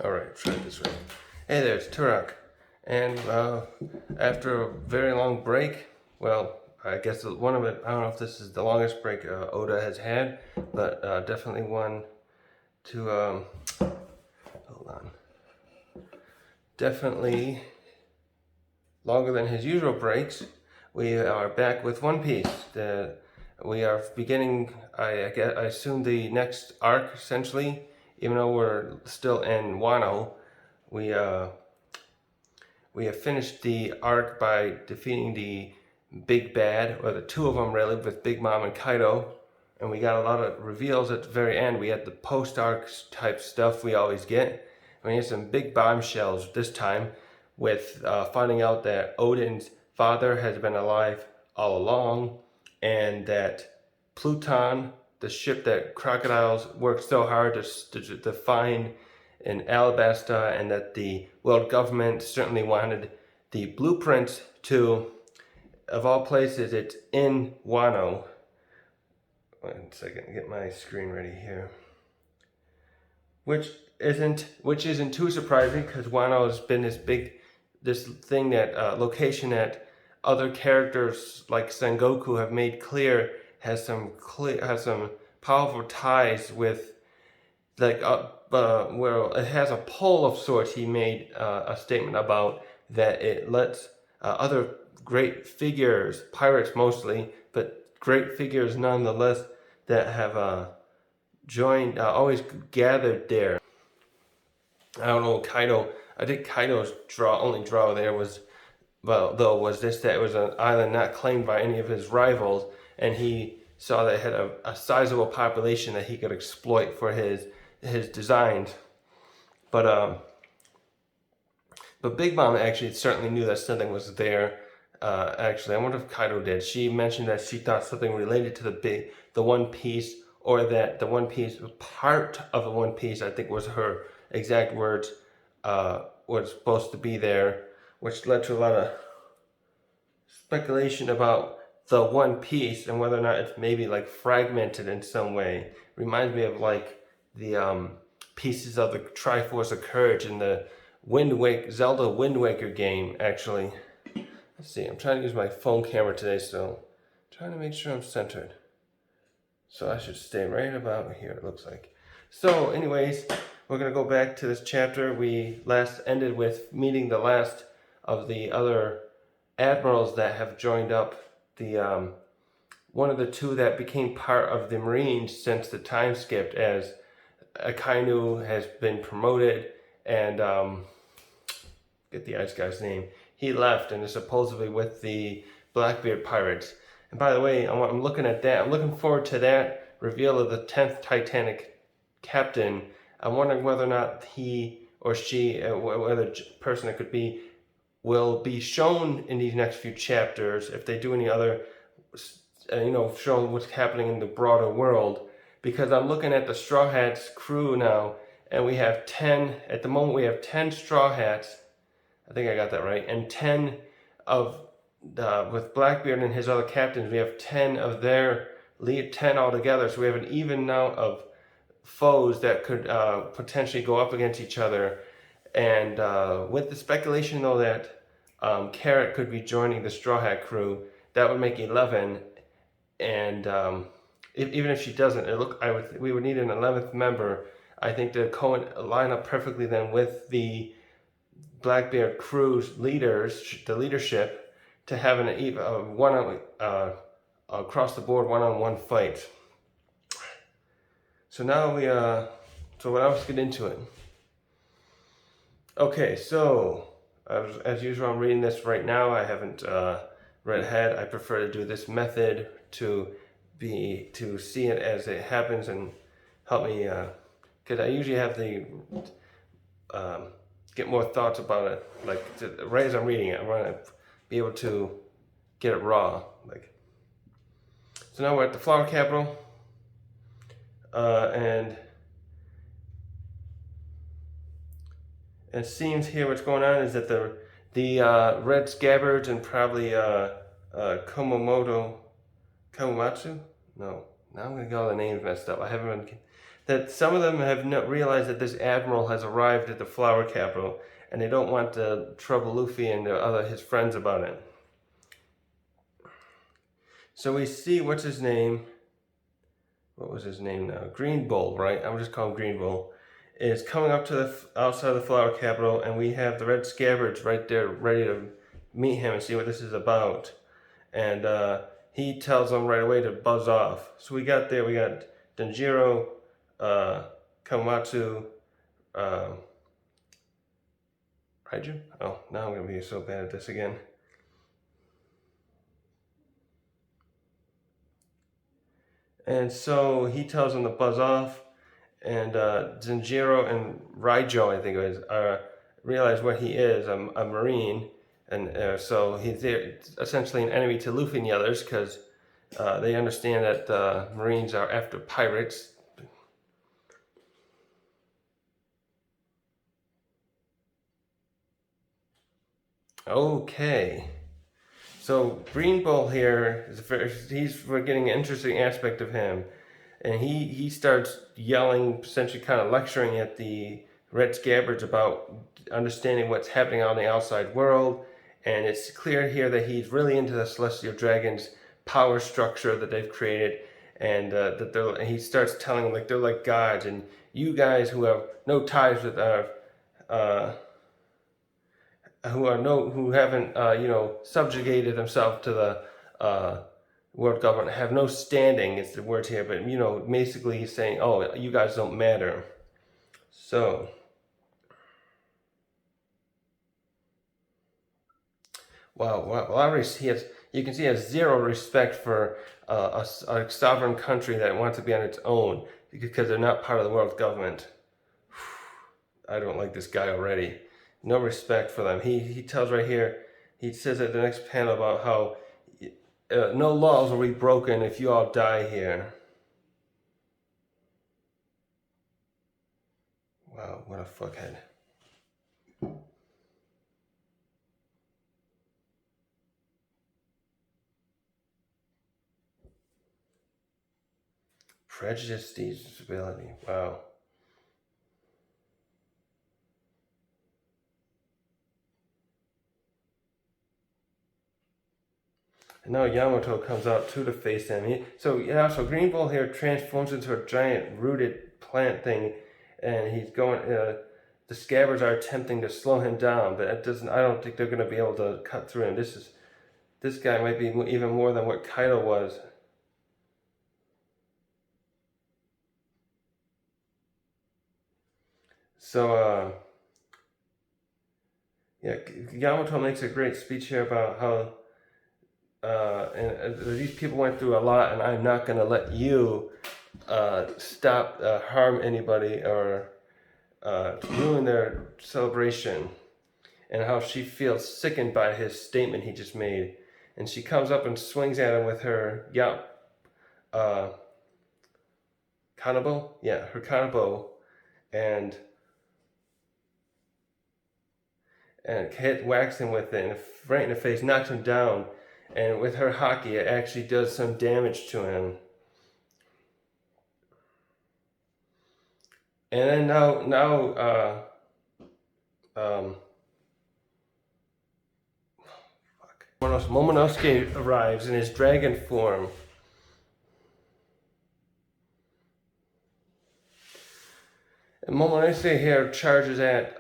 Alright, try it this way. Hey there, it's Turok. And after a very long break, well, I guess one of it, I don't know if this is the longest break Oda has had, but definitely one to, hold on. Definitely longer than his usual breaks. We are back with One Piece. We are beginning, I assume, the next arc, essentially. Even though we're still in Wano, we have finished the arc by defeating the big bad, or the two of them really, with Big Mom and Kaido. And we got a lot of reveals at the very end. We had the post-arc type stuff we always get. And we had some big bombshells this time with finding out that Odin's father has been alive all along, and that Pluton, the ship that crocodiles worked so hard to find in Alabasta, and that the world government certainly wanted the blueprints to, of all places, it's in Wano. 1 second, get my screen ready here. Which isn't too surprising, because Wano has been this thing that location that other characters like Sengoku have made clear has some powerful ties with, like well, it has a pull of sorts. He made a statement about that it lets other great figures, pirates mostly, but great figures nonetheless, that have joined, always gathered there. I don't know, Kaido. I think Kaido's only draw there was, well, though, was this, that it was an island not claimed by any of his rivals, and he saw that it had a sizable population that he could exploit for his designs. But Big Mom actually certainly knew that something was there. Actually, I wonder if Kaido did. She mentioned that she thought something related to the One Piece, or that the One Piece, part of the One Piece, I think was her exact words, was supposed to be there, which led to a lot of speculation about the One Piece and whether or not it's maybe like fragmented in some way. Reminds me of like the pieces of the Triforce of Courage in the Zelda Wind Waker game, actually. Let's see, I'm trying to use my phone camera today, so I'm trying to make sure I'm centered. So I should stay right about here, it looks like. So anyways, we're going to go back to this chapter. We last ended with meeting the last of the other admirals that have joined up, the one of the two that became part of the Marines since the time skipped, as Akainu has been promoted, and get the ice guy's name. He left and is supposedly with the Blackbeard pirates. And by the way, I'm looking at that. I'm looking forward to that reveal of the 10th Titanic captain. I'm wondering whether or not he or she, whether person it could be, will be shown in these next few chapters, if they do any other, showing what's happening in the broader world. Because I'm looking at the Straw Hats crew now, and we have 10, at the moment we have 10 Straw Hats, I think I got that right, and 10 of, with Blackbeard and his other captains, we have 10 of their lead, 10 altogether, so we have an even now of foes that could potentially go up against each other. And with the speculation, though, that Carrot could be joining the Straw Hat crew, that would make 11. And even if she doesn't, we would need an 11th member, I think, to line up perfectly then with the Blackbeard crew's leadership, to have across the board one-on-one fight. So now let's get into it. Okay, so as usual, I'm reading this right now. I haven't read ahead. I prefer to do this method to see it as it happens and help me, because I usually have to get more thoughts about it. Like right as I'm reading it, I want to be able to get it raw. So now we're at the Flower Capital. And it seems here what's going on is that the Red Scabbards and probably Komatsu? No, now I'm going to get all the names messed up. I haven't been that some of them have not realized that this admiral has arrived at the flower capital, and they don't want to trouble Luffy and his friends about it. So we see, what's his name? What was his name now? Green Bull, right? I'm just calling him Green Bull. Is coming up to the outside of the flower capital, and we have the Red Scabbards right there ready to meet him and see what this is about. And he tells them right away to buzz off. So we got Denjiro, Kawamatsu, Raiju? Oh, now I'm going to be so bad at this again. And so he tells them to buzz off, and Denjiro and Raijo, I think it was, realize what he is, a Marine, and so he's essentially an enemy to Luffy and the others, because they understand that Marines are after pirates. Okay. So Green Bull here we're getting an interesting aspect of him, and he starts yelling, essentially kind of lecturing at the Red Scabbards about understanding what's happening out in the outside world, and it's clear here that he's really into the Celestial Dragons' power structure that they've created, and he starts telling them like they're like gods, and you guys who have no ties with who haven't subjugated themselves to the world government, have no standing, is the words here, but basically he's saying, oh, you guys don't matter. So wow, you can see he has zero respect for a sovereign country that wants to be on its own because they're not part of the world government. I don't like this guy already. No respect for them. He tells right here, he says at the next panel about how no laws will be broken if you all die here. Wow, what a fuckhead. Prejudice, disability. Wow. And now Yamato comes out too to face him. So Green Bull here transforms into a giant rooted plant thing, and he's going. The Scabbards are attempting to slow him down, but it doesn't. I don't think they're going to be able to cut through him. This guy might be even more than what Kaido was. So Yamato makes a great speech here about how. And these people went through a lot, and I'm not going to let you harm anybody or ruin their celebration. And how she feels sickened by his statement he just made. And she comes up and swings at him with her kanabo? Yeah, her kanabo. And whacks him with it, and right in the face, knocks him down. And with her haki, it actually does some damage to him. And then now Momonosuke arrives in his dragon form. And Momonosuke here charges at,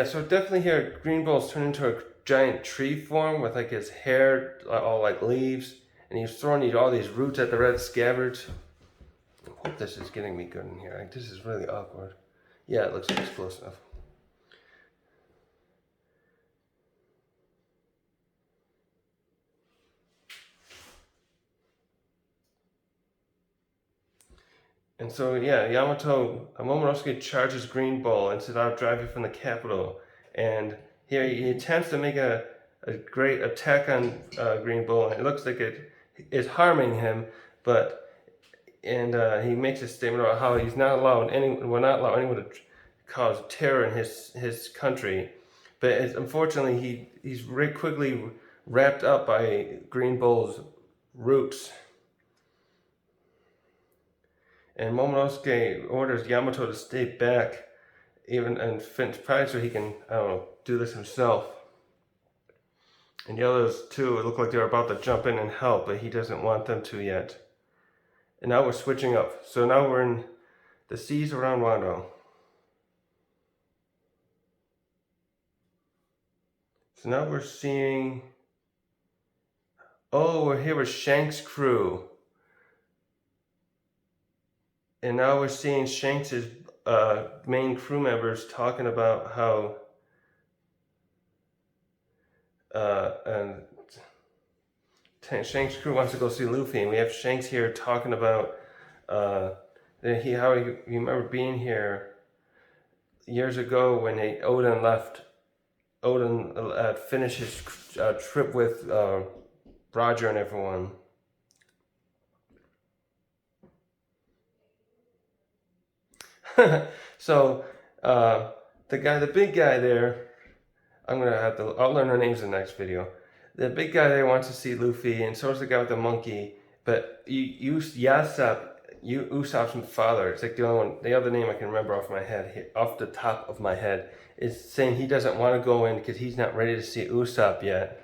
so definitely here Green Bull's turned into a giant tree form with like his hair all like leaves, and he's throwing all these roots at the Red Scabbards. I hope this is getting me good in here. Like, this is really awkward. Yeah, it looks like it's close enough. And so Momonosuke charges Green Bull and says, "I'll drive you from the capital." And here he attempts to make a great attack on Green Bull, and it looks like it is harming him. He makes a statement about how will not allow anyone to cause terror in his country. But unfortunately, he's very quickly wrapped up by Green Bull's roots. And Momonosuke orders Yamato to stay back, even and probably so he can, I don't know, do this himself. And the others too, it looked like they were about to jump in and help, but he doesn't want them to yet. And now we're switching up. So now we're in the seas around Wano. So now we're seeing, oh, we're here with Shanks' crew. And now we're seeing Shanks' main crew members talking about how and Shanks' crew wants to go see Luffy, and we have Shanks here talking about how he remember being here years ago when Oden left. Oden finished his trip with Roger and everyone. So the big guy there, I'll learn their names in the next video. The big guy there wants to see Luffy, and so does the guy with the monkey. But Usopp's father, it's like the only one, the other name I can remember off the top of my head, is saying he doesn't want to go in because he's not ready to see Usopp yet.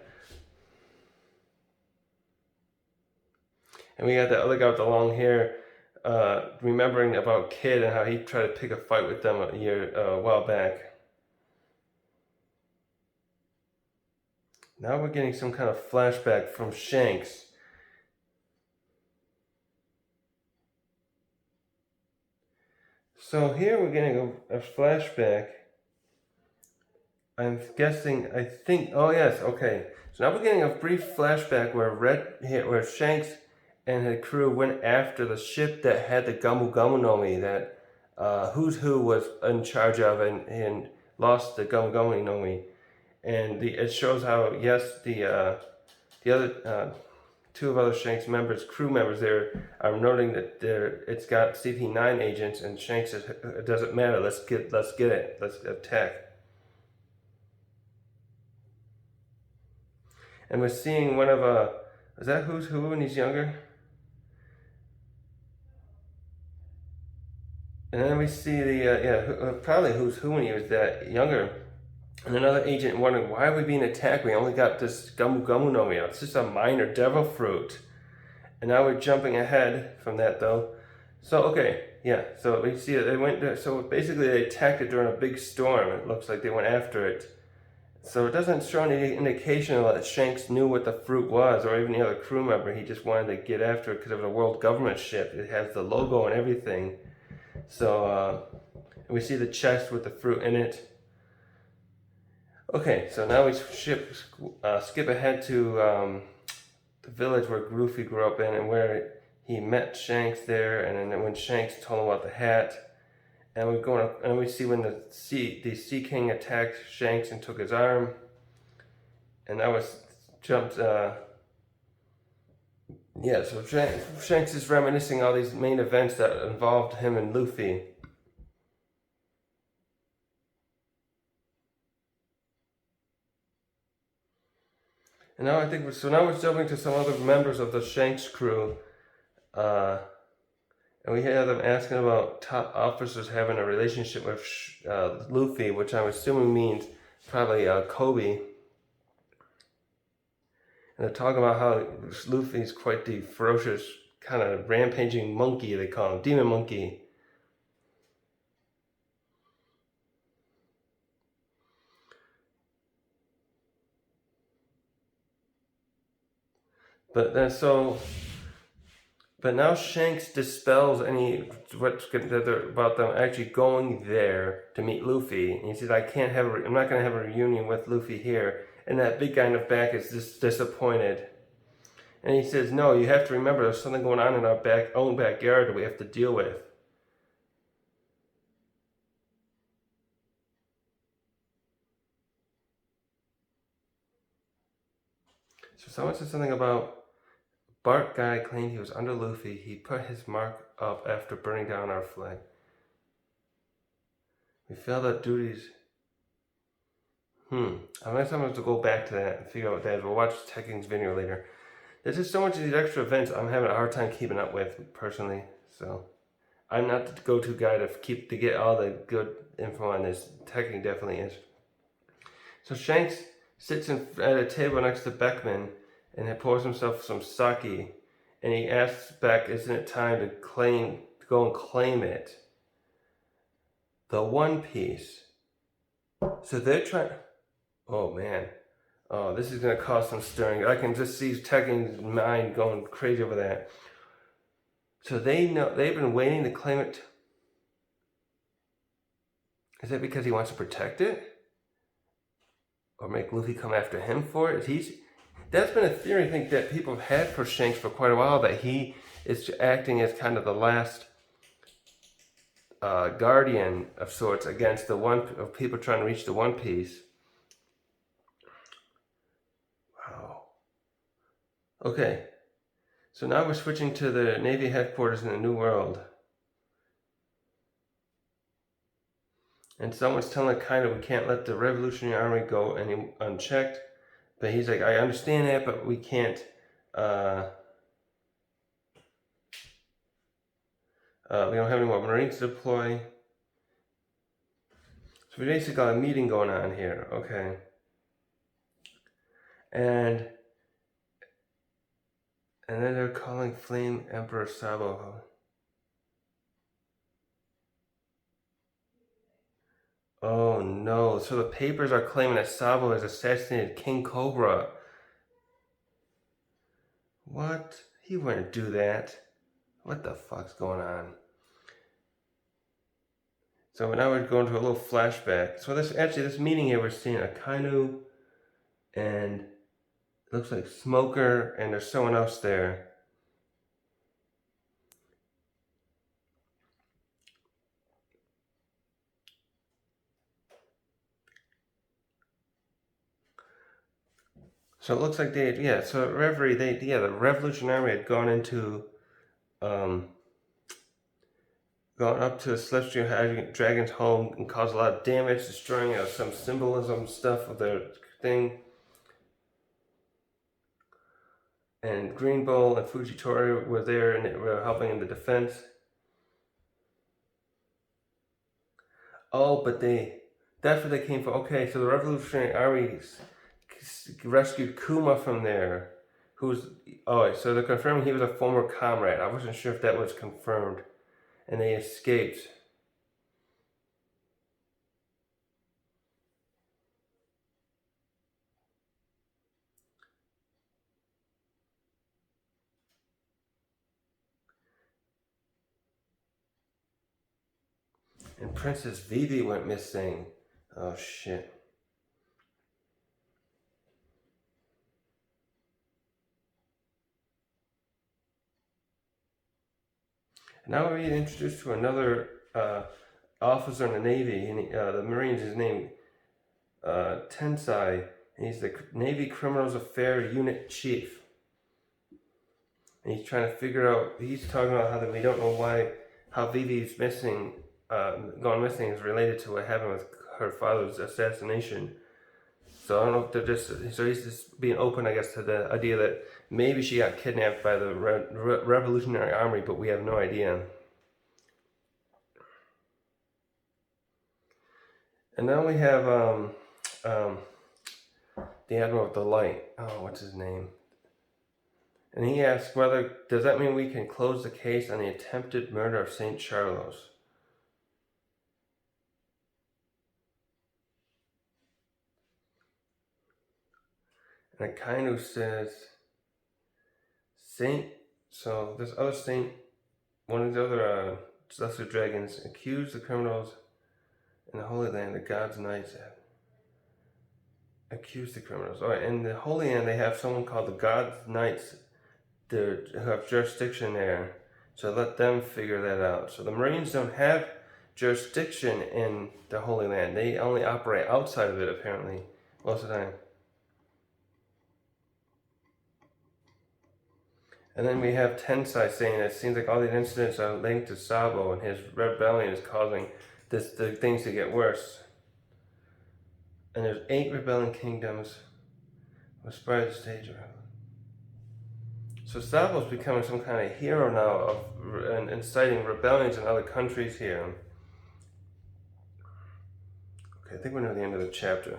And we got the other guy with the long hair, remembering about Kid and how he tried to pick a fight with them a while back. Now we're getting some kind of flashback from Shanks. So here we're getting a flashback. Oh yes, okay. So now we're getting a brief flashback where Shanks and his crew went after the ship that had the Gomu Gomu no Mi that Who's Who was in charge of and lost the Gomu Gomu no Mi. And it shows how, yes, the other two of other Shanks crew members there are noting that it's got CP9 agents, and Shanks says, it doesn't matter, let's get it, let's attack. And we're seeing one of is that Who's Who when he's younger? And then we see probably Who's Who when he was that younger. And another agent wondering, why are we being attacked? We only got this Gomu Gomu no Mi. It's just a minor devil fruit. And now we're jumping ahead from that though. So, okay, yeah. So we see that so basically they attacked it during a big storm. It looks like they went after it. So it doesn't show any indication that Shanks knew what the fruit was, or even the other crew member. He just wanted to get after it because it was a world government ship. It has the logo and everything. So we see the chest with the fruit in it. Okay, so now we skip ahead to the village where Luffy grew up in, and where he met Shanks there, and then when Shanks told him about the hat, and we see when the Sea King attacked Shanks and took his arm, and that was jumped. So Shanks is reminiscing all these main events that involved him and Luffy. And now now we're jumping to some other members of the Shanks crew, and we have them asking about top officers having a relationship with Luffy, which I'm assuming means probably Kobe. And they're talking about how Luffy's quite the ferocious kind of rampaging monkey, they call him, demon monkey. But now Shanks dispels any about them actually going there to meet Luffy. And he says, I'm not going to have a reunion with Luffy here. And that big guy in the back is just disappointed. And he says, no, you have to remember there's something going on in our own backyard that we have to deal with. So someone said something about Bart guy claimed he was under Luffy. He put his mark up after burning down our flag. We failed our duties. I'm going to have to go back to that and figure out what that is. We'll watch Tekking's video later. There's just so much of these extra events I'm having a hard time keeping up with, personally. So, I'm not the go-to guy to get all the good info on this. Tekking definitely is. So Shanks sits at a table next to Beckman and he pours himself some sake, and he asks Beck, "Isn't it time to go and claim it?" The One Piece. So they're trying. Oh man. Oh, this is gonna cause some stirring. I can just see Tekking's mind going crazy over that. So they know they've been waiting to claim it. Is that because he wants to protect it? Or make Luffy come after him for it? That's been a theory I think that people have had for Shanks for quite a while, that he is acting as kind of the last guardian of sorts against of people trying to reach the One Piece. Wow. Okay. So now we're switching to the Navy headquarters in the New World. And someone's telling Akainu we can't let the Revolutionary Army go unchecked. But he's like, I understand that, but we can't. We don't have any more Marines to deploy. So we basically got a meeting going on here, okay. And then they're calling Flame Emperor Sabo. Oh no, so the papers are claiming that Sabo has assassinated King Cobra. What? He wouldn't do that. What the fuck's going on? So now we're going to a little flashback. So this meeting here, we're seeing Akainu and it looks like Smoker, and there's someone else there. So it looks like so Reverie, the Revolutionary had gone up to the Celestial Dragon's home and caused a lot of damage, destroying some symbolism stuff of their thing. And Green Bull and Fujitora were there and they were helping in the defense. Oh, but that's where they came from. Okay, so the Revolutionary Armies rescued Kuma from there. So they're confirming he was a former comrade. I wasn't sure if that was confirmed. And they escaped. And Princess Vivi went missing. Oh shit. And now we're being introduced to another officer in the Navy, and the Marines. His name Tensai, and he's the Navy Criminals Affairs Unit Chief. And he's trying to figure out. He's talking about how we don't know how Vivi's gone missing is related to what happened with her father's assassination. So I don't know if they're he's just being open, I guess, to the idea that maybe she got kidnapped by the Revolutionary Army, but we have no idea. And then we have the Admiral of the Light. Oh, what's his name? And he asks does that mean we can close the case on the attempted murder of St. Charles? And Akainu says, so this other saint, one of the other Celestial Dragons, accused the criminals in the Holy Land, the God's Knights accused the criminals. All right, in the Holy Land, they have someone called the God's Knights who have jurisdiction there. So let them figure that out. So the Marines don't have jurisdiction in the Holy Land. They only operate outside of it, apparently, most of the time. And then we have Tensai saying it seems like all these incidents are linked to Sabo, and his rebellion is causing the things to get worse. And there's 8 rebelling kingdoms. We're spread the stage around. So Sabo's becoming some kind of hero now of inciting rebellions in other countries here. Okay, I think we're near the end of the chapter.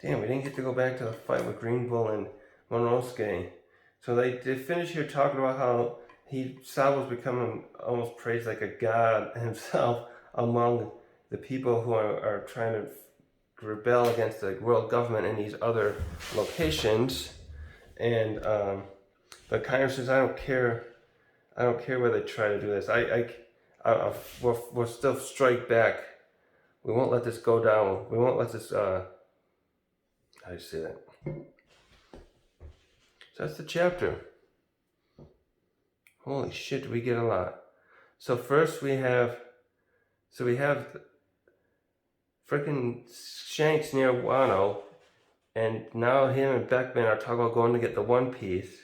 Damn, we didn't get to go back to the fight with Green Bull and Momonosuke. So they finish here talking about how Sabo's becoming almost praised like a god himself among the people who are trying to rebel against the world government in these other locations. And but Kaino says, I don't care where they try to do this. We'll still strike back. We won't let this go down. We won't let this how do you say that? So that's the chapter. Holy shit, we get a lot. So first we have freaking Shanks near Wano, and now him and Beckman are talking about going to get the One Piece.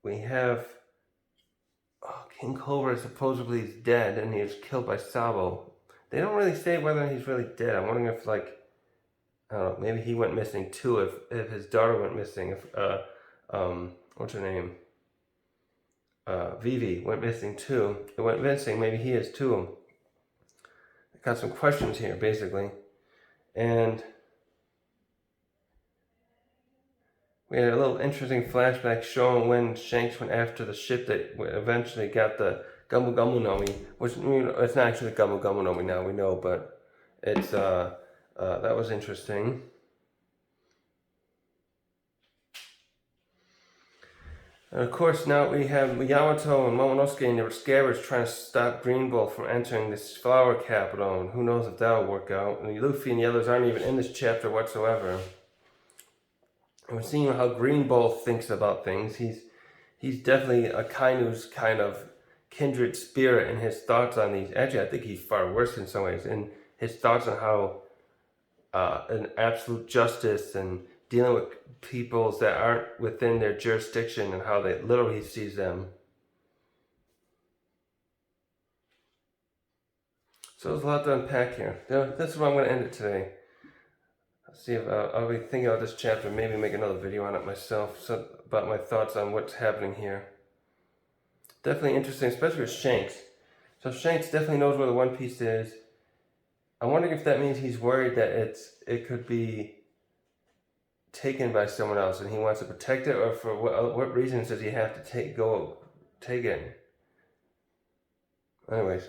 We have King Cobra supposedly is dead and he was killed by Sabo. They don't really say whether he's really dead. I'm wondering if maybe he went missing too. If his daughter went missing, what's her name? Vivi went missing too. It went missing. Maybe he is too. I got some questions here, basically, and we had a little interesting flashback showing when Shanks went after the ship that eventually got the Gamu Gamu no Mi, which it's not actually Gamu Gamu no Mi now, we know, but it's that was interesting. And of course, now we have Yamato and Momonosuke and their scabbards trying to stop Green Bull from entering this flower capital, and who knows if that'll work out. And Luffy and the others aren't even in this chapter whatsoever. And we're seeing how Green Bull thinks about things. He's definitely a Kainu's kind of kindred spirit in his thoughts on these. Actually, I think he's far worse in some ways in his thoughts on how an absolute justice and dealing with peoples that aren't within their jurisdiction and how they literally sees them. So there's a lot to unpack here. This is where I'm going to end it today. I'll see if I'll be thinking about this chapter, maybe make another video on it myself, about my thoughts on what's happening here. Definitely interesting, especially with Shanks. So Shanks definitely knows where the One Piece is. I'm wondering if that means he's worried that it could be taken by someone else and he wants to protect it, or for what reasons does he have to take it? Anyways.